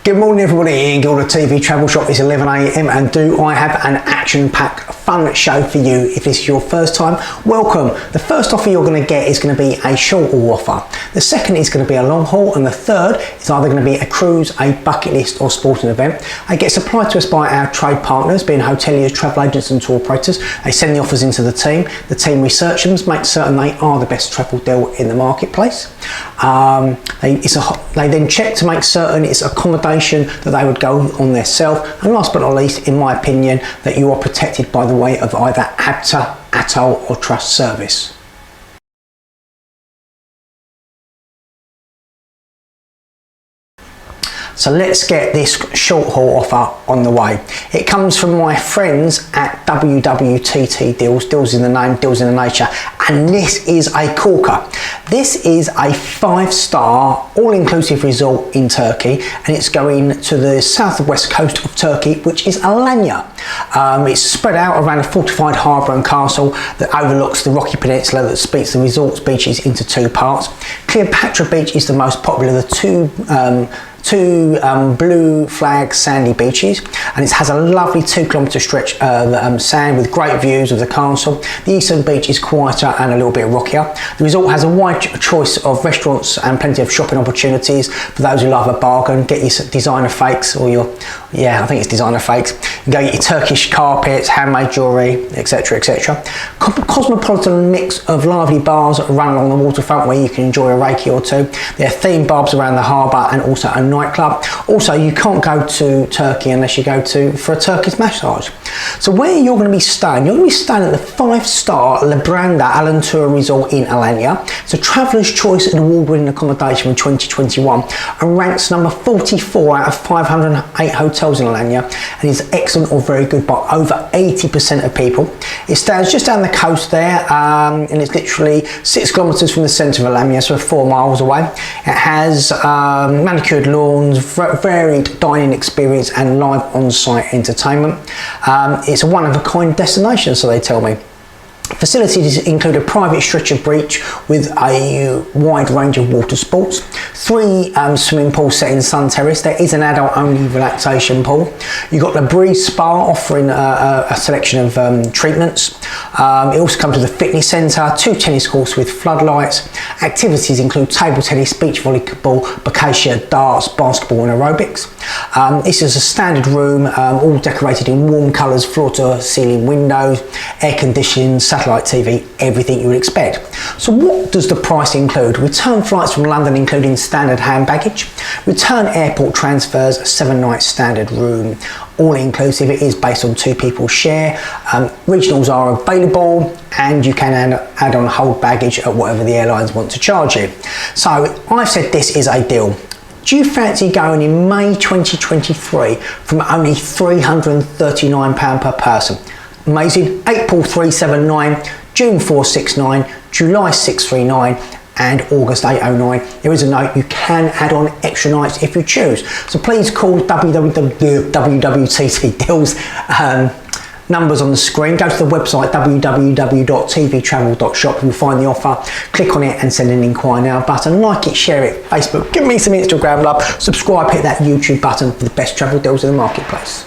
Good morning everybody, Ian Gilder, TV Travel Shop. It's 11 AM and do I have an action-packed fun show for you. If this is your first time, welcome. The first offer you're going to get is going to be a short haul offer. The second is going to be a long haul, and the third is either going to be a cruise, a bucket list or sporting event. It gets supplied to us by our trade partners, being hoteliers, travel agents and tour operators. They send the offers into the team research them, make certain they are the best travel deal in the marketplace. They then check to make certain it's accommodation that they would go on their self, and last but not least, in my opinion, that you are protected by the way of either ABTA, ATOL or trust service. So let's get this short haul offer on the way. It comes from my friends at WWTT Deals, Deals in the Name, Deals in the Nature, and this is a corker. This is a 5-star all-inclusive resort in Turkey, and it's going to the southwest coast of Turkey, which is Alanya. It's spread out around a fortified harbour and castle that overlooks the rocky peninsula that splits the resort's beaches into two parts. Cleopatra Beach is the most popular of the two blue flag sandy beaches, and it has a lovely 2-kilometre stretch of sand with great views of the castle. The eastern beach is quieter and a little bit rockier. The resort has a wide choice of restaurants and plenty of shopping opportunities for those who love a bargain. Get your designer fakes, or your, I think it's designer fakes. You go get your Turkish carpets, handmade jewellery, etc, etc. Cosmopolitan mix of lively bars run along the waterfront where you can enjoy a reiki or two. There are themed bars around the harbour and also a nightclub. Also, you can't go to Turkey unless you go for a Turkish massage. So where you're going to be staying, you're going to be staying at the 5-star Lebranda Alentura Resort in Alanya. It's a traveller's choice and award-winning accommodation from 2021 and ranks number 44 out of 508 hotels in Alanya, and is excellent or very good by over 80% of people. It stands just down the coast there, and it's literally 6 kilometres from the centre of Alanya, so 4 miles away. It has manicured lawns, varied dining experience and live on-site entertainment. It's a one-of-a-kind destination, so they tell me. Facilities include a private stretch of beach with a wide range of water sports, 3 swimming pools set in Sun Terrace. There is an adult-only relaxation pool. You've got the Breeze Spa offering a selection of treatments. It also comes with a fitness centre, 2 tennis courts with floodlights. Activities include table tennis, beach volleyball, boccia, darts, basketball and aerobics. This is a standard room, all decorated in warm colours, floor-to-ceiling windows, air conditioning, satellite TV, everything you would expect. So what does the price include? Return flights from London including standard hand baggage, return airport transfers, a 7-night standard room, all inclusive. It is based on 2 people share. Regionals are available, and you can add on hold baggage at whatever the airlines want to charge you. So I've said this is a deal. Do you fancy going in May 2023 from only £339 per person? Amazing. April 379, June 469, July 639 and August 809. There is a note, you can add on extra nights if you choose. So please call WWTT Deals, numbers on the screen. Go to the website www.TVTravel.Shop. You'll find the offer. Click on it and send an inquire now button. Like it, share it, Facebook. Give me some Instagram love. Subscribe, hit that YouTube button for the best travel deals in the marketplace.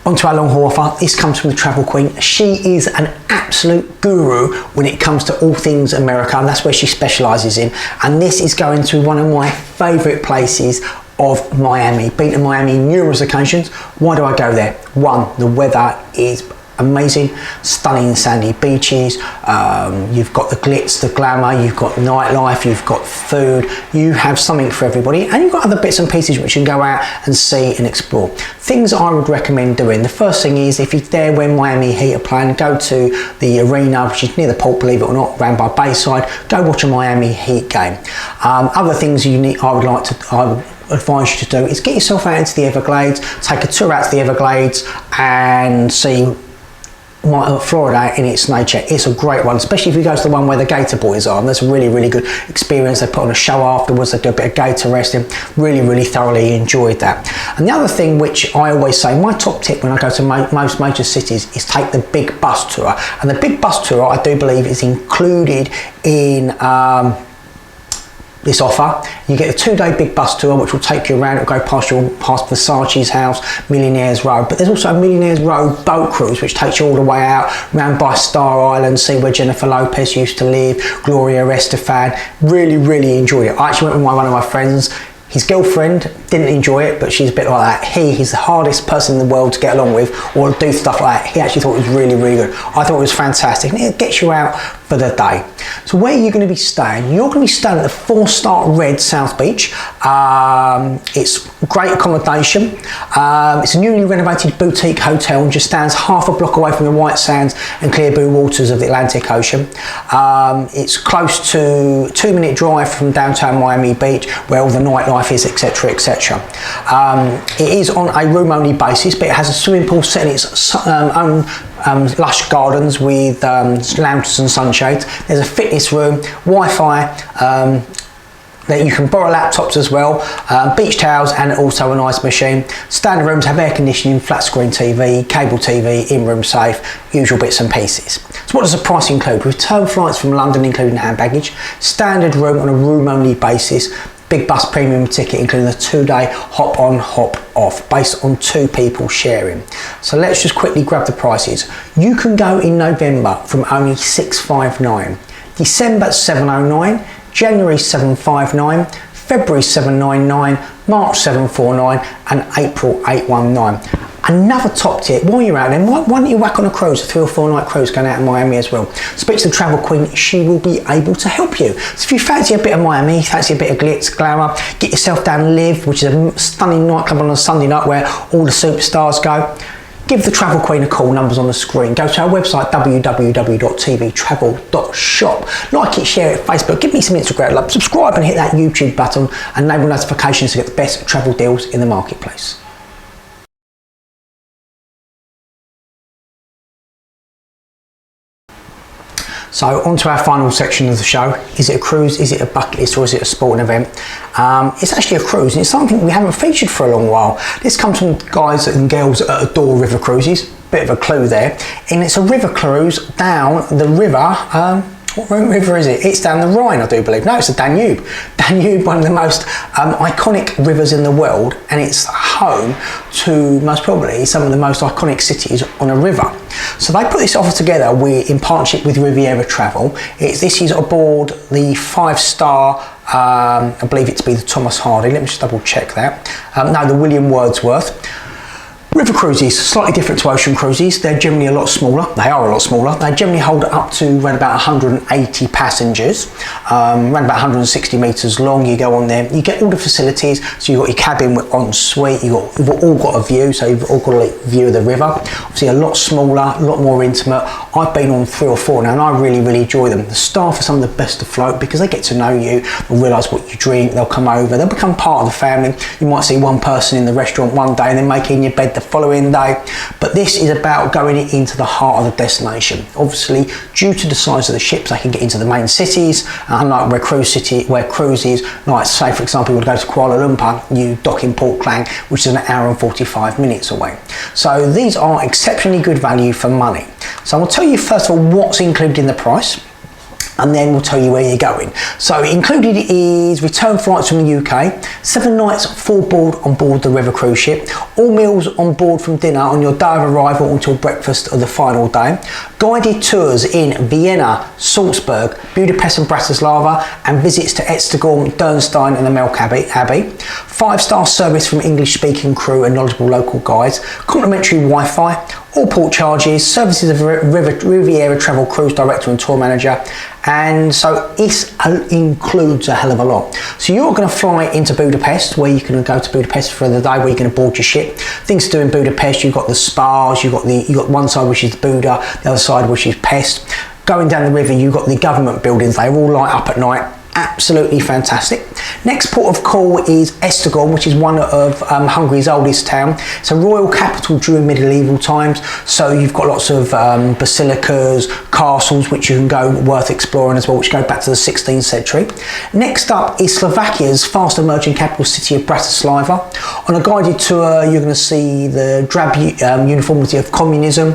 Onto our long haul offer. This comes from the Travel Queen. She is an absolute guru when it comes to all things America, and that's where she specialises in. And this is going to one of my favourite places of Miami. Been to Miami numerous occasions. Why do I go there? 1, the weather is amazing, stunning sandy beaches. You've got the glitz, the glamour, you've got nightlife, you've got food, you have something for everybody, and you've got other bits and pieces which you can go out and see and explore. Things I would recommend doing. The first thing is, if you're there when Miami Heat are playing, go to the arena, which is near the port, believe it or not, round by Bayside. Go watch a Miami Heat game. Other things I would advise you to do is get yourself out into the Everglades, take a tour out to the Everglades and see Florida in its nature. It's a great one, especially if you go to the one where the gator boys are. And that's a really, really good experience. They put on a show afterwards, they do a bit of gator resting. Really, really thoroughly enjoyed that. And the other thing which I always say, my top tip when I go to most major cities is take the big bus tour. And the big bus tour, I do believe, is included in this offer. You get a 2-day big bus tour which will take you around. It'll go past Versace's house, Millionaires Road, but there's also a Millionaires Road boat cruise which takes you all the way out round by Star Island, see where Jennifer Lopez used to live, Gloria Estefan. Really, really enjoyed it. I actually went with one of my friends. His girlfriend didn't enjoy it, but she's a bit like that. He's the hardest person in the world to get along with or do stuff like that. He actually thought it was really, really good. I thought it was fantastic, and it gets you out for the day. So where are you going to be staying? You're going to be staying at the 4-star Red South Beach. It's great accommodation. It's a newly renovated boutique hotel and just stands half a block away from the white sands and clear blue waters of the Atlantic Ocean. It's close to a 2-minute drive from downtown Miami Beach, where all the nightlife is, etc., etc. It is on a room-only basis, but it has a swimming pool set in its own lush gardens with lounges and sunshades. There's a fitness room, Wi-Fi, that you can borrow laptops as well, beach towels, and also an ice machine. Standard rooms have air conditioning, flat screen TV, cable TV, in-room safe, usual bits and pieces. So what does the price include? Return flights from London including hand baggage, standard room on a room-only basis, big bus premium ticket including a 2-day hop on hop off based on 2 people sharing. So let's just quickly grab the prices. You can go in November from only $659, December $709, January $759, February $799, March $749, and April $819. Another top tip, while you're out there, why don't you whack on a cruise, a 3 or 4 night cruise going out in Miami as well. Speak to the travel queen, she will be able to help you. So if you fancy a bit of Miami, fancy a bit of glitz, glamour, get yourself down Live, which is a stunning nightclub on a Sunday night where all the superstars go. Give the travel queen a call, numbers on the screen. Go to our website, www.TVTravel.Shop. Like it, share it, Facebook, give me some Instagram love, subscribe and hit that YouTube button and enable notifications to get the best travel deals in the marketplace. So on to our final section of the show. Is it a cruise, is it a bucket list, or is it a sporting event? It's actually a cruise, and it's something we haven't featured for a long while. This comes from guys and girls that adore river cruises. Bit of a clue there. And it's a river cruise down the river, what river is it? It's down the Rhine, I do believe. No, it's the Danube. Danube, one of the most iconic rivers in the world, and it's home to most probably some of the most iconic cities on a river. So they put this offer together in partnership with Riviera Travel. This is aboard the 5-star, I believe it to be the Thomas Hardy. Let me just double check that. No, the William Wordsworth. River cruises, slightly different to ocean cruises. They're generally a lot smaller. They are a lot smaller. They generally hold up to around about 180 passengers, around about 160 metres long. You go on there, you get all the facilities. So you've got your cabin with ensuite, you've all got a view, so you've all got a view of the river. Obviously a lot smaller, a lot more intimate. I've been on 3 or 4 now and I really, really enjoy them. The staff are some of the best afloat because they get to know you, they'll realise what you drink, they'll come over, they'll become part of the family. You might see one person in the restaurant one day and then making your bed the following day, but this is about going into the heart of the destination. Obviously, due to the size of the ships, they can get into the main cities, unlike where cruises, like say for example, you would go to Kuala Lumpur, you dock in Port Klang, which is an hour and 45 minutes away. So these are exceptionally good value for money. So I'll tell you first of all what's included in the price, and then we'll tell you where you're going. So included is return flights from the UK, 7 nights full board on board the river cruise ship, all meals on board from dinner on your day of arrival until breakfast of the final day, guided tours in Vienna, Salzburg, Budapest and Bratislava, and visits to Esztergom, Dürnstein and the Melk Abbey, 5-star service from English speaking crew and knowledgeable local guides, complimentary Wi-Fi, all port charges, services of Riviera Travel Cruise Director and Tour Manager, and so it includes a hell of a lot. So you're going to fly into Budapest, where you can go to Budapest for the day where you're going to board your ship. Things to do in Budapest, you've got the spas, you've got one side which is Buda, the other side which is Pest. Going down the river, you've got the government buildings, they all light up at night. absolutely fantastic. Next port of call is Esztergom, which is one of Hungary's oldest town. It's a royal capital during medieval times, so you've got lots of basilicas, castles, which you can go worth exploring as well, which go back to the 16th century. Next up is Slovakia's fast emerging capital city of Bratislava. On a guided tour, you're going to see the drab uniformity of communism.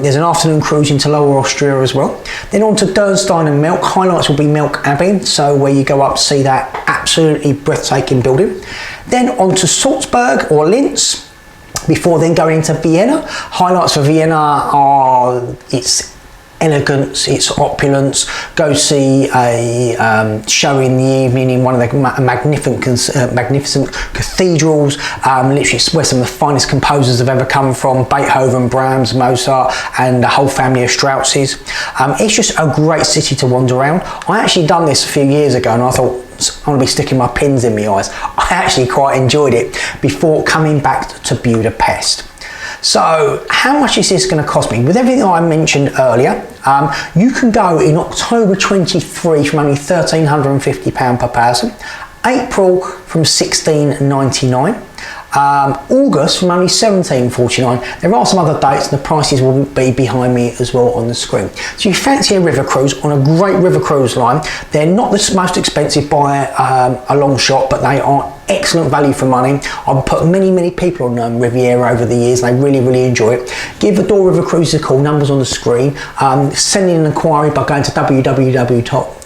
There's an afternoon cruise into Lower Austria as well. Then on to Dürnstein and Melk. Highlights will be Melk Abbey, so where you go up to see that absolutely breathtaking building. Then on to Salzburg or Linz, before then going into Vienna. Highlights for Vienna are its elegance, its opulence. Go see a show in the evening in one of the magnificent cathedrals, literally where some of the finest composers have ever come from, Beethoven, Brahms, Mozart, and the whole family of Strausses. It's just a great city to wander around. I actually done this a few years ago and I thought, I'm going to be sticking my pins in my eyes. I actually quite enjoyed it before coming back to Budapest. So how much is this going to cost me? With everything I mentioned earlier, you can go in October 23 from only £1,350 per person, April from £1,699, August from only £17.49. There are some other dates and the prices will be behind me as well on the screen. So you fancy a river cruise on a great river cruise line. They're not the most expensive by a long shot, but they are excellent value for money. I've put many people on Riviera over the years. They really enjoy it. Give Adore River Cruises a call, numbers on the screen. Send in an inquiry by going to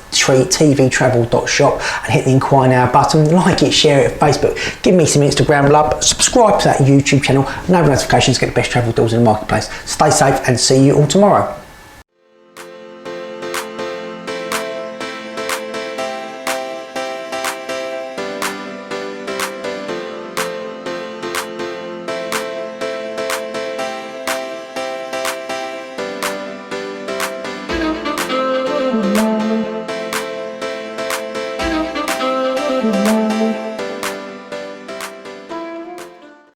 TVTravel.Shop and hit the inquire now button. Like it, share it, Facebook, give me some Instagram love, subscribe to that YouTube channel, enable notifications to get the best travel deals in the marketplace. Stay safe and see you all tomorrow. Thank you.